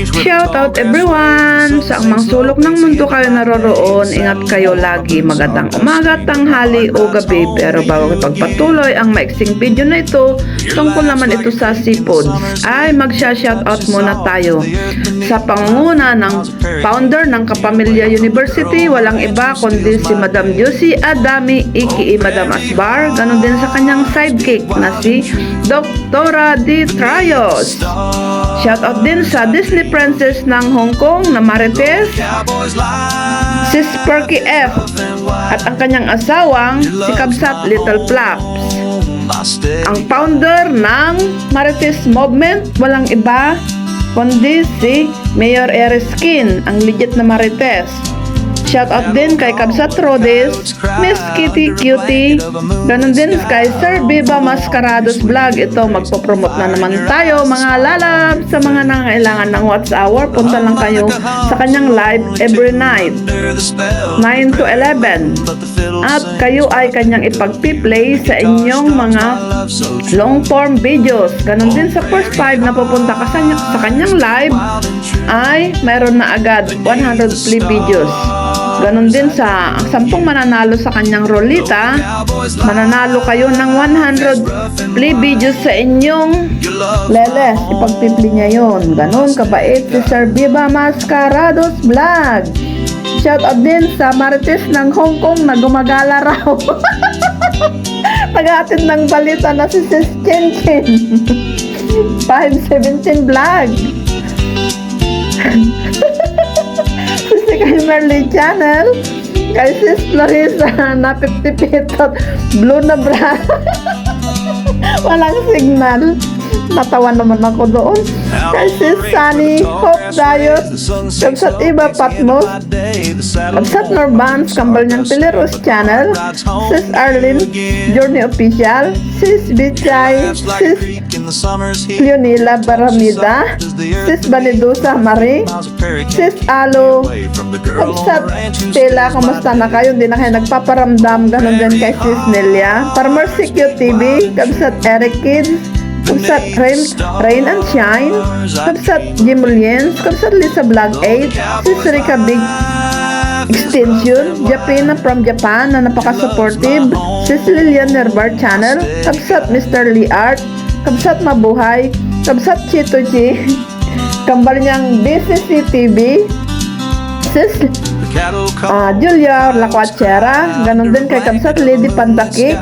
Shout out everyone! Sa mga sulok ng mundo kayo naroroon, ingat kayo lagi. Magandang umaga, tanghali o gabi. Pero bago ipagpatuloy ang maiksing video na ito, tungkol naman ito sa seafoods, ay magsha-shout out muna tayo sa pangunguna ng founder ng Kapamilya University, walang iba kundi si Madam Josie Adami aka Madam Asbar, ganon din sa kanyang sidekick na si Dr. D. Trayos. Shout out din sa Disney Princess ng Hong Kong na Marites, si Sparky F, at ang kanyang asawang si Kabsat Little Flaps. Ang founder ng Marites Movement, walang iba kundi si Mayor Ereskin, ang legit na Marites. Shout out din kay Kabsat Rhodes, Miss Kitty Cutie, ganun din kay Sir Viva Mascarados Vlog. Ito, magpo-promote na naman tayo mga lalab. Sa mga nangailangan ng What's Hour, punta lang kayo sa kanyang live every night 9 to 11. At kayo ay kanyang ipag-play sa inyong mga long form videos. Ganun din sa first 5 na pupunta ka sa kanyang live ay mayroon na agad 100 play videos. Ganon din sa 10 mananalo sa kanyang rolita, mananalo kayo ng 100 play videos sa inyong leles. Ipagpipli niya yun. Ganon kabait si Sir Viva Mascarados Vlog. Shout out din sa Marites ng Hong Kong na gumagala raw. Nag-aatid ng balita na si Sis Chen Chen. 517 Vlog. Kay Merly Channel, kay Sis Florisa na 50 pitot, blue na bra. Walang signal. Natawa naman ako doon. Kay Sis Sunny, Hope Dayot, Kabsat Iba Patmos, Kabsat Norbans, kambal niyang Pileros Channel, Sis Arlene, Journey Official, Sis Bichay, Sis Leonila Baramida, Sis Balidusa Marie, Sis Alo, Kabsat Tela, kamusta na kayo? Hindi na kayo nagpaparamdam. Ganon din kay Sis Nelia, Farmer Secure TV, Kabsat Eric Kids, Kabsat Rain and Shine, Kabsat Jimuliens, Kabsat Lisa Vlog 8, Sis Rika Big Extension, Japina from Japan na napaka-supportive, Sis Lilian Nerbar Channel, Kabsat Mr. Lee Art, Kabsat Mabuhay, Kabsat Chito Chi, kambal niyang BCC TV, Sis Julia Lacuachera, ganon din kay Kabsat Lady Pandakik,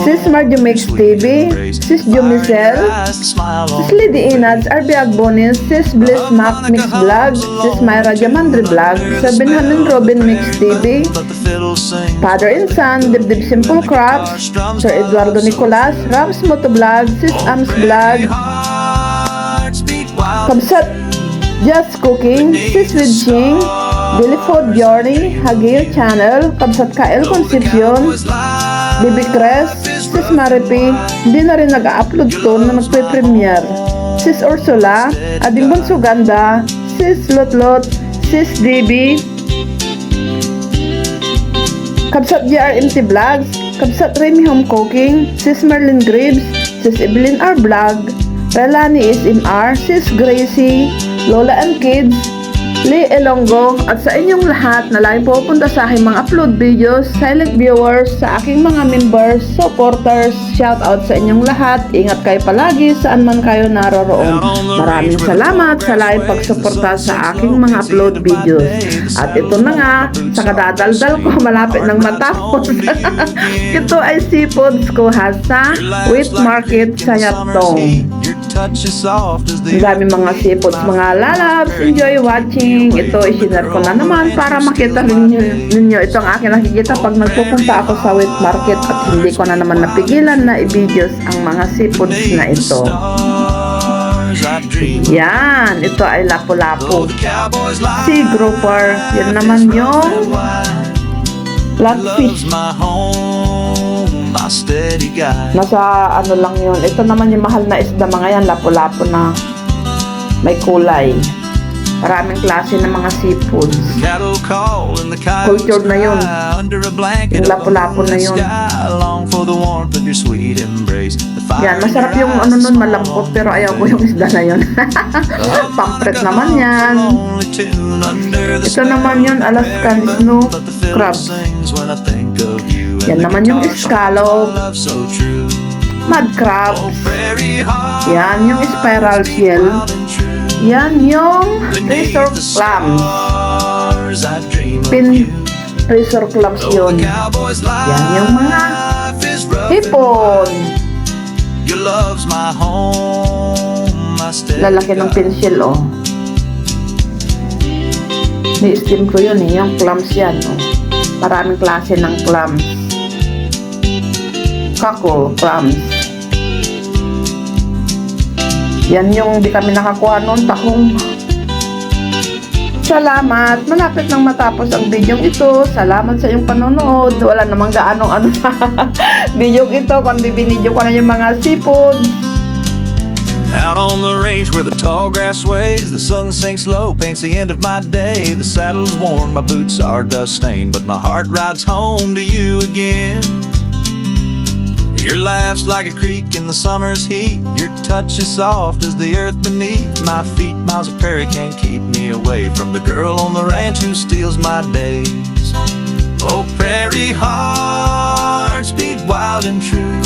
Sis Marjumix TV, Sis Jumicel, Sis Lady Inads, RB Agbonis, Sis Bliss Mac Mix Vlog, Sis Myra Diamandre Vlog, Sabinhanin Robin Mix TV, Father and Son, Dibdib Simple Crafts, Sir Eduardo Nicolas, Rams Moto Vlog, Sis Ams Vlog, Kabsat Just Cooking, Sis with Ching, Billy Food Journey, Hagil Channel, Kabsat Kael Concepcion, Bibi Cres, Sis Maripi, hindi na rin nag-upload to na nagpe-premiere, Sis Ursula, Ading Bonsuganda, Sis Lotlot, Sis DB, Kabsat GRMT Vlogs, Kabsat Remy Home Cooking, Sis Merlin Graves, Sis Evelyn R Vlog, Relani SMR, Sis Gracie, Lola and Kids, Lee Elongo, at sa inyong lahat na laging pupunta sa aking mga upload videos, silent viewers, sa aking mga members, supporters, shout out sa inyong lahat. Ingat kayo palagi saan man kayo naroroon. Maraming salamat sa laging pagsuporta sa aking mga upload videos. At ito na nga, sa kadadaldal ko, malapit ng matapos. Ito ay seafoods ko sa Wheat Market sa Yatong. Ang dami mga seafoods, mga lalabs. Enjoy watching. Ito, isinare ko na naman para makita ninyo. Ito ang aking nakikita pag nagpupunta ako sa Wheat Market at hindi ko na naman napigilan na i-videos ang mga seafoods na ito. Yan, ito ay lapu-lapu, sea grouper. Yan naman yung flatfish. Nasa ano lang yun. Ito naman yung mahal na isda, mga yan, lapu-lapu na may kulay. Maraming klase ng mga seafoods. Cattle call and the Cultured na yun. under a blanket Yung lapu-lapu na yun. long for the warmth of your sweet embrace. Yan, masarap yung ano nun, malambot, pero ayaw ko yung isda na yun. Pampret naman yan. Ito naman yun, Alaskan snow crabs. Yan naman yung scallop, mud crabs. Yan yung spiral shell. Yan yung treasure clams. Treasure clams yun. Yan yung mga hipon. Lalaki ng pencil, oh. Ni-steam ko yun, eh. Yung clams yan, oh. Maraming klase ng clams. Kako, clams. Yan yung di kami nakakuha noon, tahong. Salamat. Malapit nang matapos ang video ito. Salamat sa iyong panonood. Wala namang gaanong ano sa video ito. Kundi binidyo ko na yung mga seafood. Out on the range where the tall grass sways, the sun sinks low, paints the end of my day. The saddle's worn, my boots are dust stained, but my heart rides home to you again. Your laugh's like a creek in the summer's heat. Your touch is soft as the earth beneath my feet. Miles of prairie can't keep me away from the girl on the ranch who steals my days. Oh, prairie hearts beat wild and true.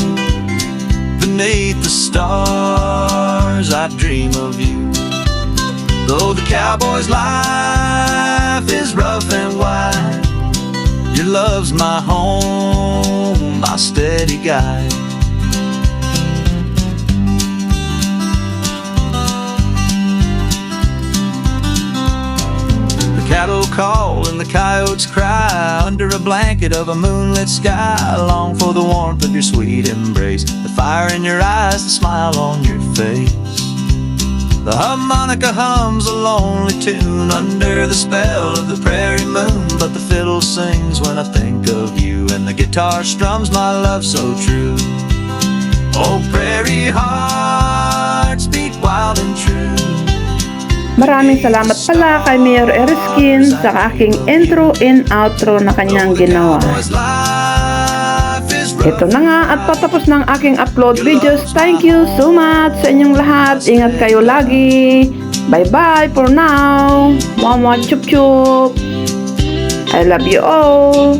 Beneath the stars I dream of you. Though the cowboy's life is rough and wide, your love's my home, my steady guide. The cattle call and the coyotes cry under a blanket of a moonlit sky. I long for the warmth of your sweet embrace, the fire in your eyes, the smile on your face. The harmonica hums a lonely tune under the spell of the prairie moon, but the fiddle sings when I think of you, and the guitar strums my love so true. Oh, prairie hearts beat wild and true. Maraming salamat pala kay Mayor Eriskin sa aking intro and outro na kanyang ginawa. Ito na nga at patapos ng aking upload videos. Thank you so much sa inyong lahat. Ingat kayo lagi. Bye-bye for now. Mama chup chup. I love you all.